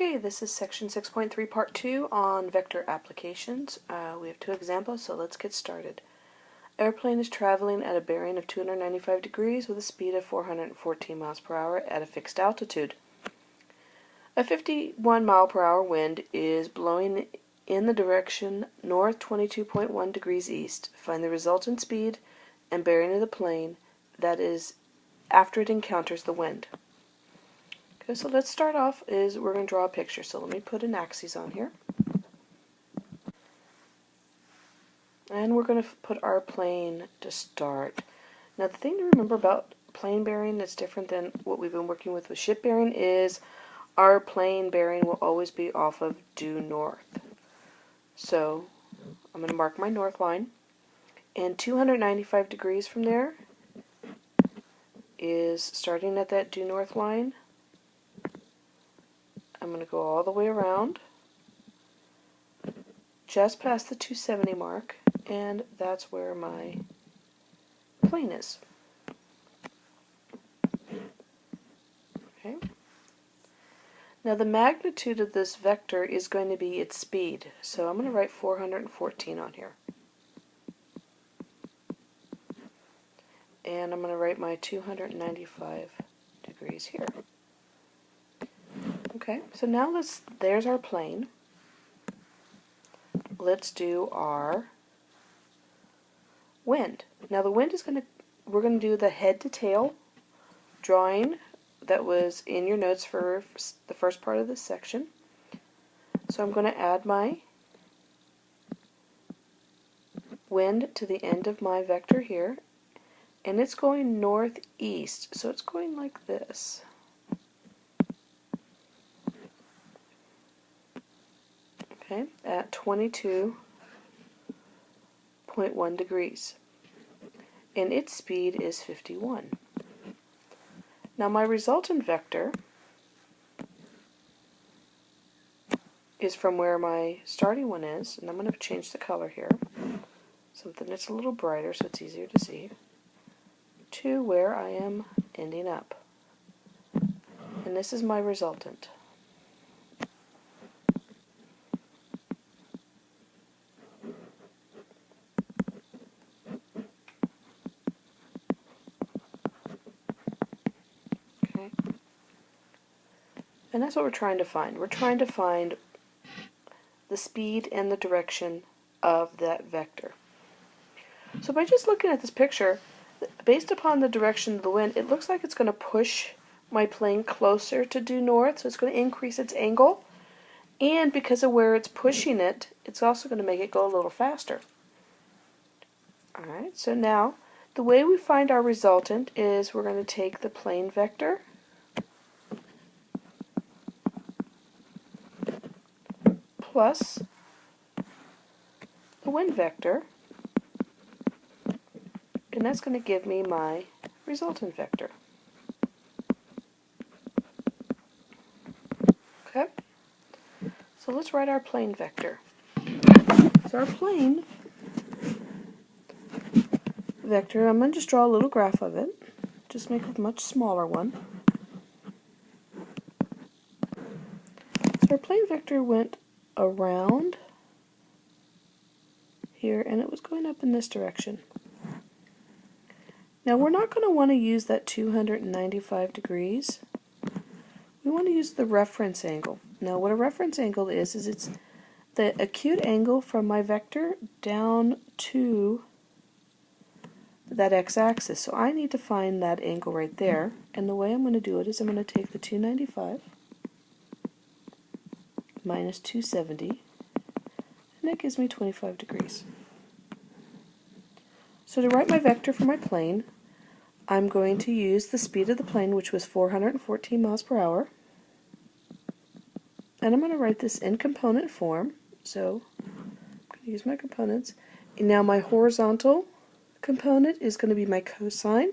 Okay, this is section 6.3 part 2 on vector applications. We have two examples, so let's get started. Airplane is traveling at a bearing of 295 degrees with a speed of 414 miles per hour at a fixed altitude. A 51 mile per hour wind is blowing in the direction north 22.1 degrees east. Find the resultant speed and bearing of the plane, that is, after it encounters the wind. Okay, so let's start off is we're going to draw a picture. So let me put an axis on here. And we're going to put our plane to start. Now the thing to remember about plane bearing that's different than what we've been working with ship bearing is our plane bearing will always be off of due north. So I'm going to mark my north line. And 295 degrees from there is starting at that due north line. I'm going to go all the way around, just past the 270 mark, and that's where my plane is. Okay. Now the magnitude of this vector is going to be its speed, so I'm going to write 414 on here. And I'm going to write my 295 degrees here. Okay, so now there's our plane. Let's do our wind. Now the wind is we're going to do the head to tail drawing that was in your notes for the first part of this section. So I'm going to add my wind to the end of my vector here, and it's going northeast, so it's going like this. Okay, at 22.1 degrees. And its speed is 51. Now my resultant vector is from where my starting one is, and I'm going to change the color here, something that's a little brighter so it's easier to see, to where I am ending up. And this is my resultant. And that's what we're trying to find. We're trying to find the speed and the direction of that vector. So by just looking at this picture, based upon the direction of the wind, it looks like it's going to push my plane closer to due north, so it's going to increase its angle. And because of where it's pushing it, it's also going to make it go a little faster. Alright, so now the way we find our resultant is we're going to take the plane vector plus the wind vector, and that's going to give me my resultant vector. Okay, so let's write our plane vector. So our plane vector, I'm going to just draw a little graph of it, just make a much smaller one. So our plane vector went around here, and it was going up in this direction. Now we're not going to want to use that 295 degrees. We want to use the reference angle. Now what a reference angle is it's the acute angle from my vector down to that x-axis. So I need to find that angle right there, and the way I'm going to do it is I'm going to take the 295 minus 270, and that gives me 25 degrees. So to write my vector for my plane, I'm going to use the speed of the plane, which was 414 miles per hour, and I'm going to write this in component form. So I'm going to use my components. And now my horizontal component is going to be my cosine.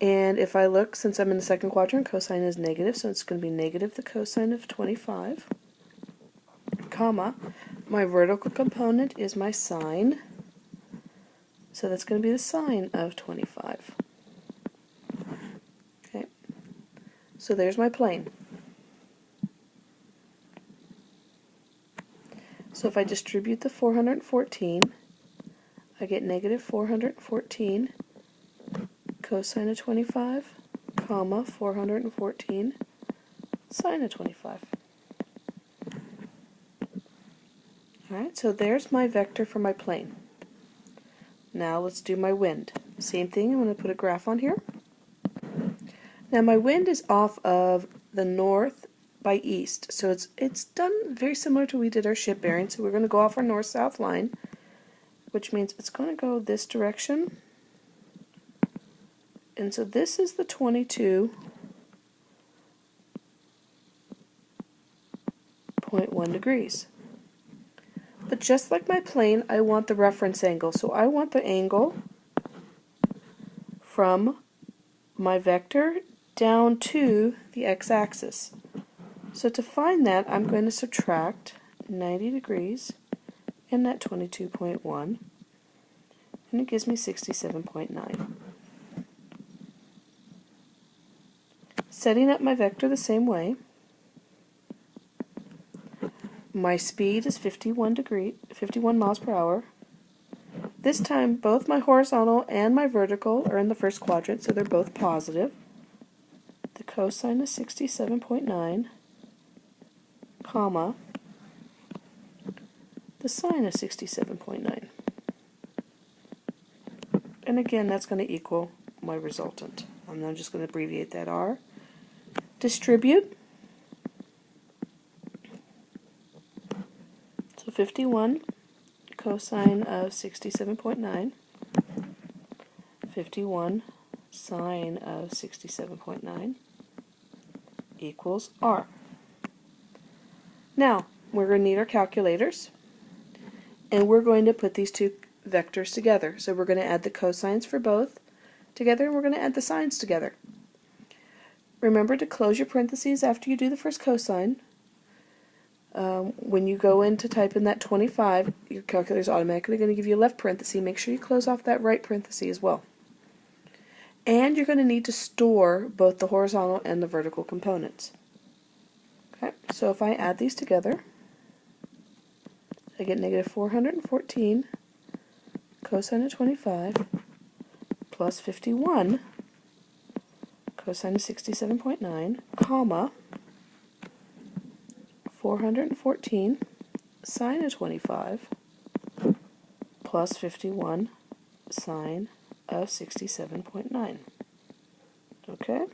And if I look, since I'm in the second quadrant, cosine is negative, so it's going to be negative the cosine of 25, comma, my vertical component is my sine, so that's going to be the sine of 25. Okay, so there's my plane. So if I distribute the 414, I get negative 414 cosine of 25, comma 414 sine of 25. Alright, so there's my vector for my plane. Now let's do my wind. Same thing, I'm going to put a graph on here. Now my wind is off of the north by east, so it's done very similar to we did our ship bearing. So we're going to go off our north-south line, which means it's going to go this direction. And so this is the 22.1 degrees. But just like my plane, I want the reference angle. So I want the angle from my vector down to the x-axis. So to find that, I'm going to subtract 90 degrees and that 22.1, and it gives me 67.9. Setting up my vector the same way, my speed is 51 miles per hour. This time both my horizontal and my vertical are in the first quadrant, so they're both positive. The cosine is 67.9, comma, the sine is 67.9. And again, that's going to equal my resultant. I'm now just going to abbreviate that R. Distribute. So 51 cosine of 67.9, 51 sine of 67.9 equals R. Now, we're going to need our calculators, and we're going to put these two vectors together. So we're going to add the cosines for both together, and we're going to add the sines together. Remember to close your parentheses after you do the first cosine. When you go in to type in that 25, your calculator is automatically going to give you a left parenthesis. Make sure you close off that right parenthesis as well. And you're going to need to store both the horizontal and the vertical components. Okay, so if I add these together, I get negative 414 cosine of 25 plus 51 cosine of 67.9, comma, 414 sine of 25 plus 51 sine of 67.9. Okay?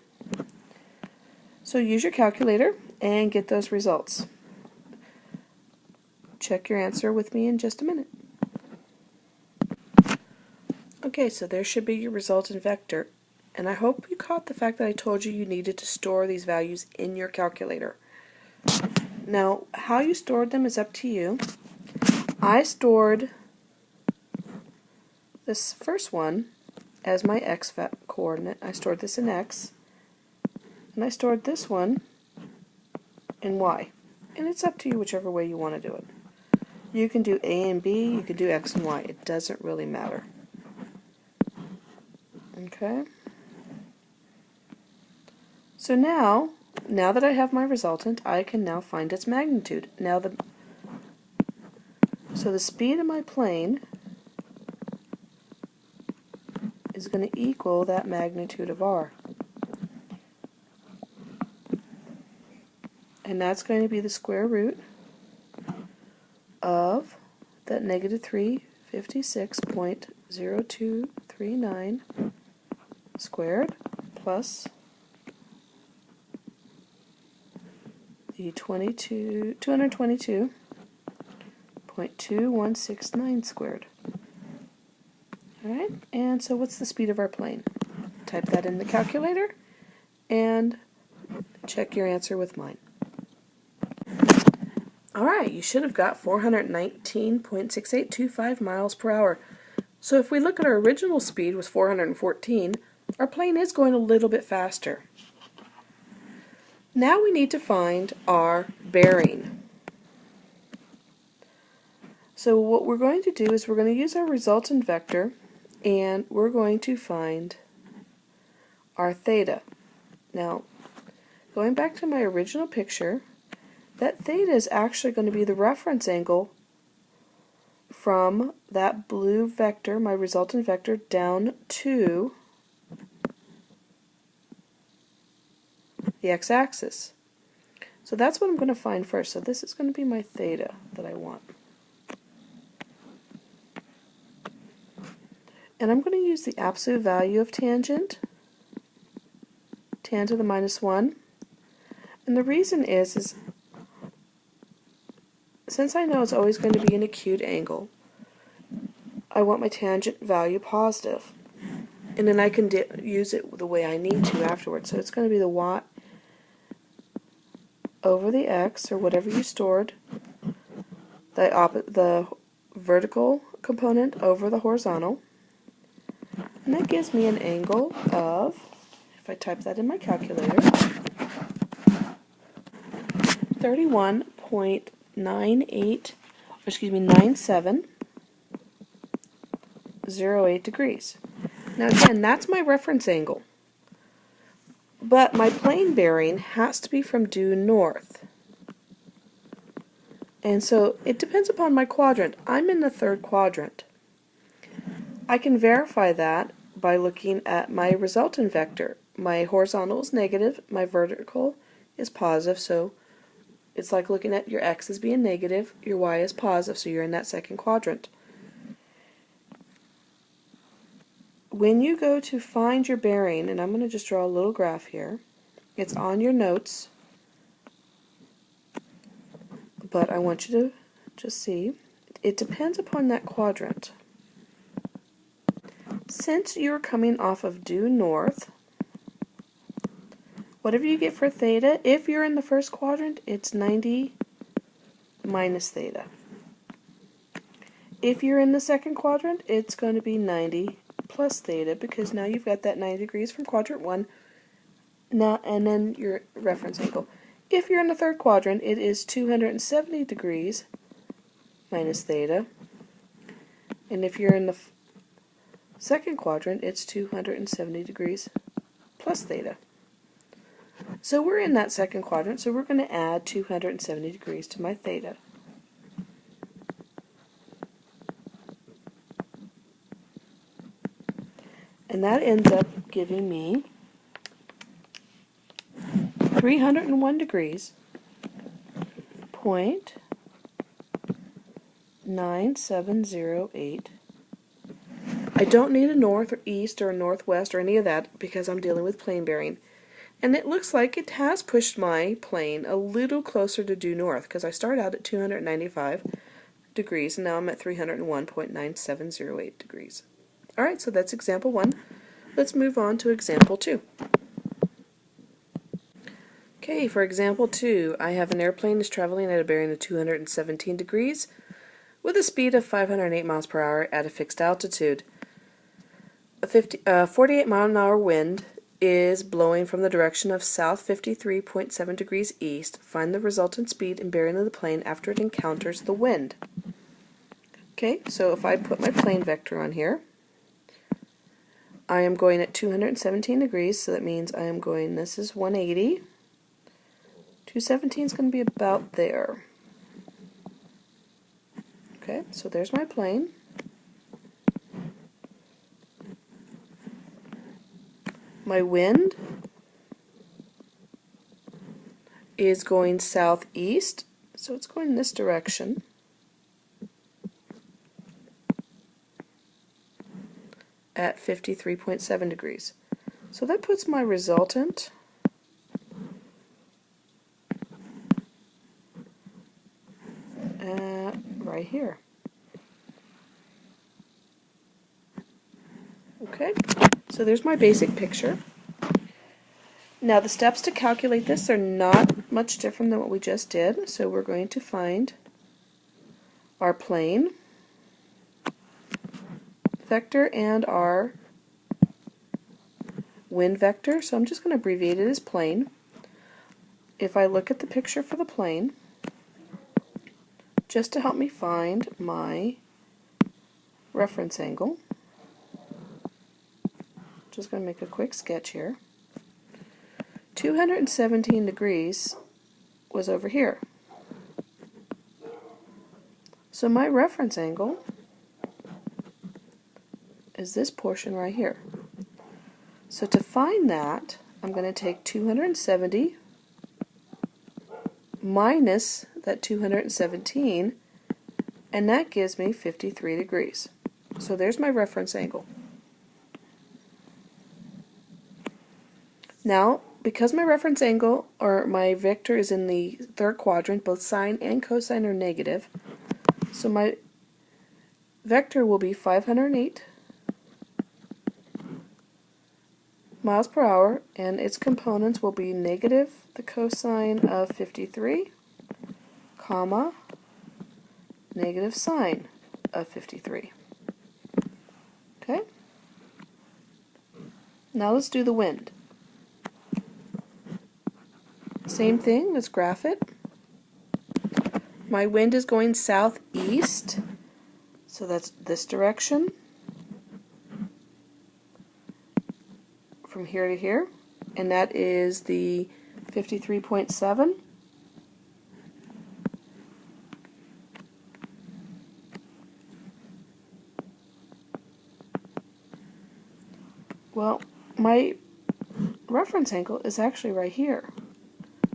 So use your calculator and get those results. Check your answer with me in just a minute. Okay, so there should be your resultant vector. And I hope you caught the fact that I told you needed to store these values in your calculator. Now, how you stored them is up to you. I stored this first one as my x coordinate. I stored this in x, and I stored this one in y. And it's up to you whichever way you want to do it. You can do a and b, you can do x and y. It doesn't really matter. Okay? So now that I have my resultant, I can now find its magnitude. So the speed of my plane is going to equal that magnitude of r. And that's going to be the square root of that negative 356.0239 squared plus the 222.2169 squared. Alright, and so what's the speed of our plane? Type that in the calculator and check your answer with mine. Alright, you should have got 419.6825 miles per hour. So if we look at our original speed was 414, our plane is going a little bit faster. Now we need to find our bearing. So what we're going to do is we're going to use our resultant vector, and we're going to find our theta. Now, going back to my original picture, that theta is actually going to be the reference angle from that blue vector, my resultant vector, down to the x-axis. So that's what I'm going to find first. So this is going to be my theta that I want. And I'm going to use the absolute value of tangent, tan to the minus 1. And the reason is since I know it's always going to be an acute angle, I want my tangent value positive. And then I can use it the way I need to afterwards. So it's going to be the y over the x, or whatever you stored, the vertical component over the horizontal. And that gives me an angle of, if I type that in my calculator, 9708 degrees. Now again, that's my reference angle. But my plane bearing has to be from due north. And so it depends upon my quadrant. I'm in the third quadrant. I can verify that by looking at my resultant vector. My horizontal is negative, my vertical is positive, so it's like looking at your x as being negative, your y is positive, so you're in that second quadrant. When you go to find your bearing, and I'm going to just draw a little graph here, it's on your notes, but I want you to just see, it depends upon that quadrant. Since you're coming off of due north, whatever you get for theta, if you're in the first quadrant, it's 90 minus theta. If you're in the second quadrant, it's going to be 90 plus theta, because now you've got that 90 degrees from quadrant 1, now, and then your reference angle. If you're in the third quadrant, it is 270 degrees minus theta, and if you're in the second quadrant, it's 270 degrees plus theta. So we're in that second quadrant, so we're going to add 270 degrees to my theta. And that ends up giving me 301 degrees, 0.9708. I don't need a north or east or a northwest or any of that because I'm dealing with plane bearing. And it looks like it has pushed my plane a little closer to due north, because I start out at 295 degrees and now I'm at 301.9708 degrees. Alright, so that's example 1. Let's move on to example 2. Okay, for example 2, I have an airplane that's traveling at a bearing of 217 degrees with a speed of 508 miles per hour at a fixed altitude. A 48 mile an hour wind is blowing from the direction of south 53.7 degrees east. Find the resultant speed and bearing of the plane after it encounters the wind. Okay, so if I put my plane vector on here, I am going at 217 degrees, so that means I am going, this is 180. 217 is going to be about there. Okay, so there's my plane. My wind is going southeast, so it's going in this direction. At 53.7 degrees. So that puts my resultant right here. Okay, so there's my basic picture. Now the steps to calculate this are not much different than what we just did. So we're going to find our plane vector and our wind vector. So I'm just going to abbreviate it as plane. If I look at the picture for the plane, just to help me find my reference angle, just going to make a quick sketch here. 217 degrees was over here. So my reference angle is this portion right here. So to find that, I'm going to take 270 minus that 217, and that gives me 53 degrees. So there's my reference angle. Now, because my reference angle, or my vector, is in the third quadrant, both sine and cosine are negative, so my vector will be 508 miles per hour, and its components will be negative the cosine of 53, comma, negative sine of 53. Okay? Now let's do the wind. Same thing, let's graph it. My wind is going southeast, so that's this direction, from here to here, and that is the 53.7. Well, my reference angle is actually right here.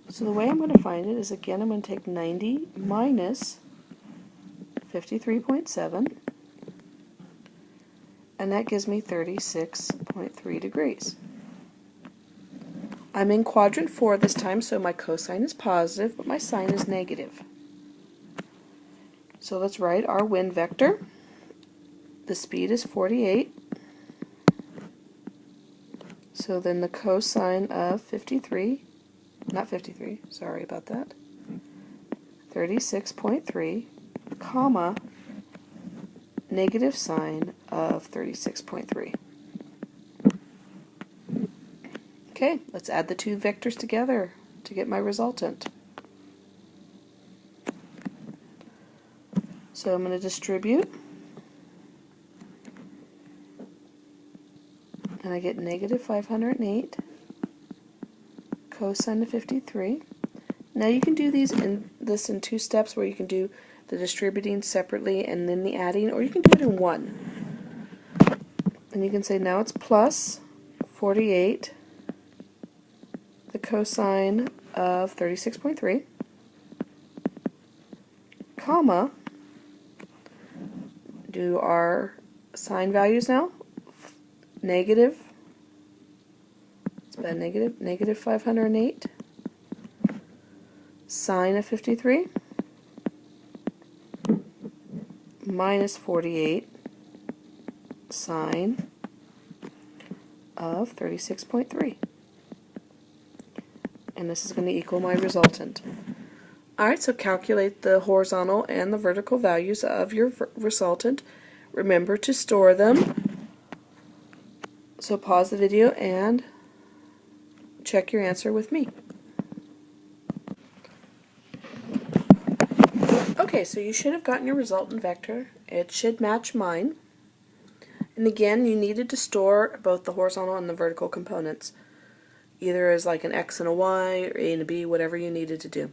So the way I'm going to find it is, again, I'm going to take 90 minus 53.7, and that gives me 36.3 degrees. I'm in quadrant 4 this time, so my cosine is positive, but my sine is negative. So let's write our wind vector. The speed is 48. So then the cosine of 53, not 53, sorry about that, 36.3, comma, negative sine of 36.3. Okay, let's add the two vectors together to get my resultant. So I'm going to distribute, and I get negative 508 cosine of 53. Now you can do this in two steps, where you can do the distributing separately and then the adding, or you can do it in one. And you can say now it's plus 48 the cosine of 36.3, comma, do our sine values now, negative, it's been negative 508 sine of 53 minus 48 sine of 36.3. And this is going to equal my resultant. Alright, so calculate the horizontal and the vertical values of your resultant. Remember to store them. So pause the video and check your answer with me. Okay, so you should have gotten your resultant vector. It should match mine. And again, you needed to store both the horizontal and the vertical components, either as like an x and a y, or a and a b, whatever you needed to do.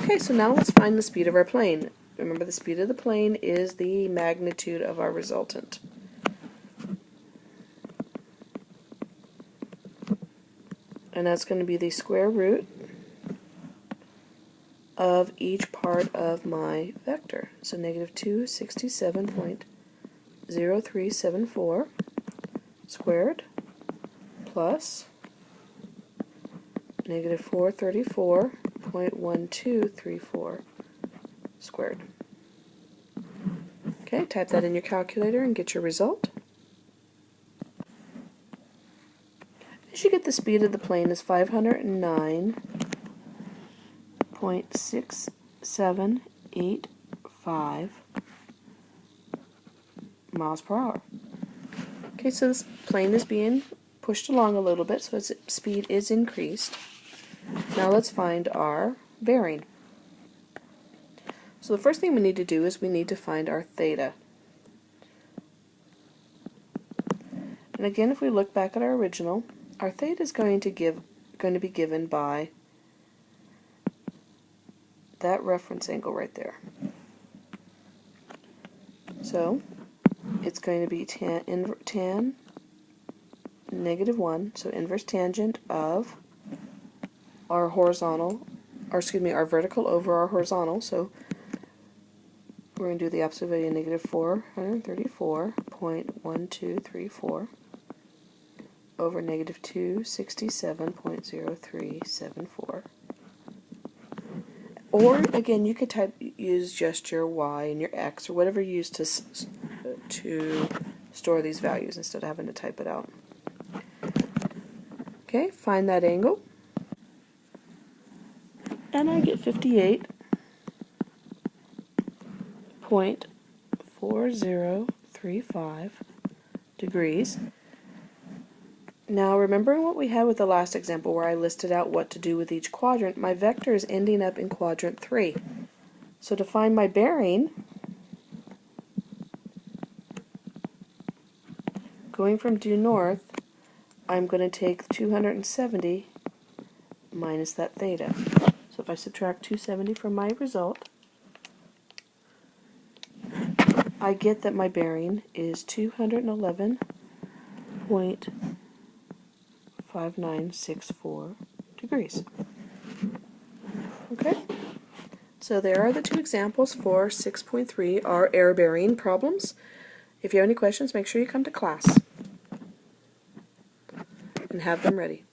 Okay, so now let's find the speed of our plane. Remember, the speed of the plane is the magnitude of our resultant. And that's going to be the square root of each part of my vector. So negative 267.0374 squared plus negative 434.1234 squared. Okay, type that in your calculator and get your result. As you get, the speed of the plane is 509.6785 miles per hour. Okay, so this plane is being pushed along a little bit, so its speed is increased. Now let's find our bearing. So the first thing we need to do is we need to find our theta. And again, if we look back at our original, our theta is going to be given by that reference angle right there. So it's going to be tan -1, so inverse tangent of our horizontal, or excuse me, our vertical over our horizontal. So we're going to do the opposite value, negative 434.1234 over negative 267.0374. Or again, you could use just your y and your x or whatever you use to store these values instead of having to type it out. Okay, find that angle, and I get 58.4035 degrees. Now, remembering what we had with the last example where I listed out what to do with each quadrant, my vector is ending up in quadrant 3. So to find my bearing, going from due north, I'm going to take 270 minus that theta. So if I subtract 270 from my result, I get that my bearing is 211.5964 degrees. Okay, so there are the two examples for 6.3, our air bearing problems. If you have any questions, make sure you come to class and have them ready.